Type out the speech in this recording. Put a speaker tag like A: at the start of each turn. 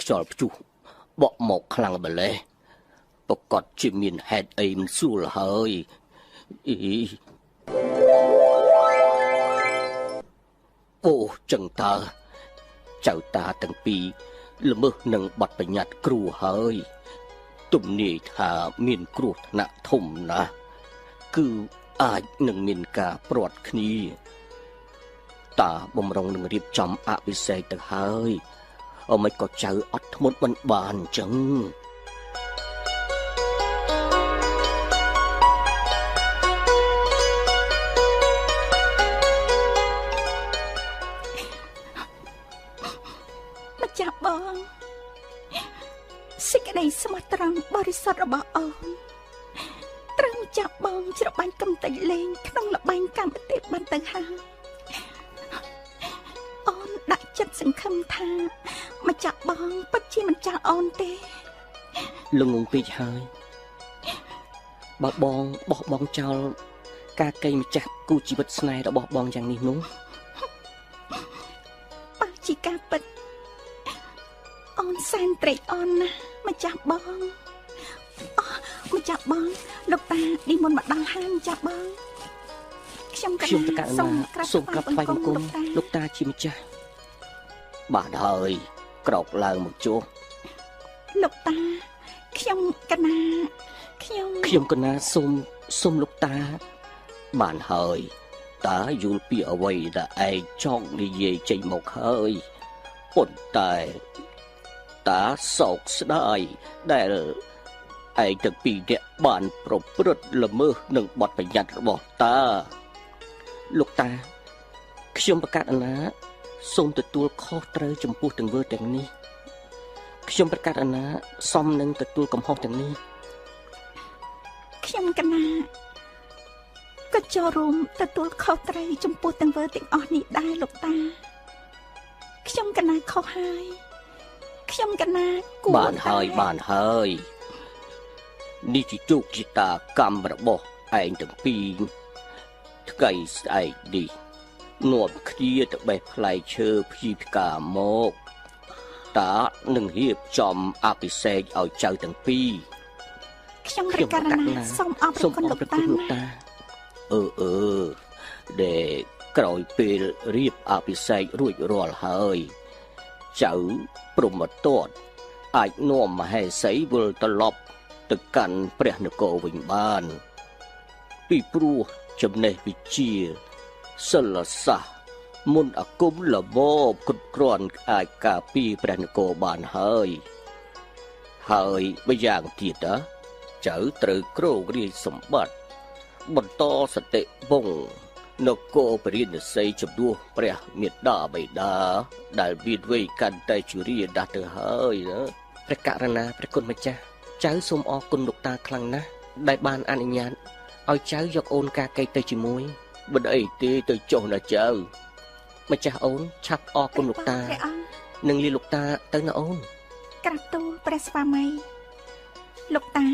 A: ខ្យល់ព្យុះបក់មកខ្លាំងម្លេះប្រកាសជាមានហេតុអីមិនស្រួលហើយអូចឹងតើចៅតាទាំងពីរល្មើសនឹងបទបញ្ញត្តិគ្រូហើយទំនាយថាមានគ្រោះថ្នាក់ធំណាស់គឺអាចនឹងមានការព្រាត់គ្នាតាបំរុងនឹងរៀបចំអភិសេកទៅហើយអមិនក៏ចៅអត់ធ្មត់មិនបានអញ្ចឹង
B: ម្ចាស់បងសេចក្តីស្មោះត្រង់បរិសុទ្ធរបស់អូនត្រូវម្ចាស់បងច្របាញ់កំតិចលេងក្នុងលបែងកម្មវិធីបានទៅហើយអូនដាក់ចិត្តសង្ឃឹមថាម្ចាស់បងពិតជាមិនចាស់អូនទេ
A: ល្ងងពេកហើយបើបងបោះបង់ចោលការកេងម្ចាស់គូជីវិតស្នេហ៍របស់បងយ៉ាងនេះនោះ
B: បើជាការពិតអូនសែនត្រេកអរណាស់ម្ចាស់បងម្ចាស់បងលោកតានិមន្តមកដល់ហើយម្ចាស់បងខ្ញុំកណាសូមក្រាបថ្វាយបង្គំ
A: លោកតាជាម្ចាស់បាទហើយក្រោកឡើងមកជួប
B: លោកតាខ្ញុំកណា
A: សូមលោកតាបានហើយតាយល់ពីអ្វីដែលឯងចង់និយាយចេញមកហើយប៉ុន្តែតាសោកស្ដាយដែលឯងទាំងពីរនាក់បានប្រព្រឹត្តល្មើសនឹងបទបញ្ញត្តិរបស់តាលោកតាខ្ញុំប្រកាសអាណាសូមទទួលខុសត្រូវចំពោះទង្វើទាំងនេះខ្ញុំប្រកាសអាណាសមនឹងទទួលកំហុសទាំងនេះ
B: ខ្ញុំកណាក៏ចូលរួមទទួលខុសត្រូវចំពោះទង្វើទាំងអស់នេះដែរលោកតាខ្ញុំកណាខុសហើយខ្ញុំកណាគួរ
A: បានហើយនេះជាជោគជតាកម្មរបស់ឯងទាំងពីរថ្ងៃស្អែកនេះនាំគ្នាទៅបេះផ្លែឈើព្យាផ្កាមកតានឹងរៀបចំអភិសេកឲ្យចៅទាំងពីរ
B: ខ្ញុំប្រកាសណាសូមអរគុណលោកតា
A: ដែលក្រោយពេលរៀបអភិសេករួចរាល់ហើយចៅព្រហ្មទត្តអាចនាំមហេសីវិលត្រឡប់ទៅកាន់ព្រះនគរវិញបានពីព្រោះចំណេះវិជ្ជាសិលសាស្ត្រមន្តអាគមល្មមគ្រប់គ្រាន់អាចការពារព្រះនគរបានហើយម្យ៉ាងទៀតចៅត្រូវគ្រងរាជសម្បត្តិបន្តសតិវង្សនគរពរិនិស័យជំនួសព្រះមេដាបិតាដែលមានវ័យកាន់តែជរាដាស់ទៅហើយណាព្រះករុណាព្រះគុណម្ចាស់ចៅសូមអរគុណលោកតាខ្លាំងណាស់ដែលបានអនុញ្ញាតឲ្យចៅយកអូនកាកេទៅជាមួយមិនអីទេទៅចុះណាចៅម្ចាស់អូនឆាប់អរគុណលោកតានឹងលាលោកតាទៅណាអូន
B: ក្រាបទូលព្រះស្វាមីលោកតា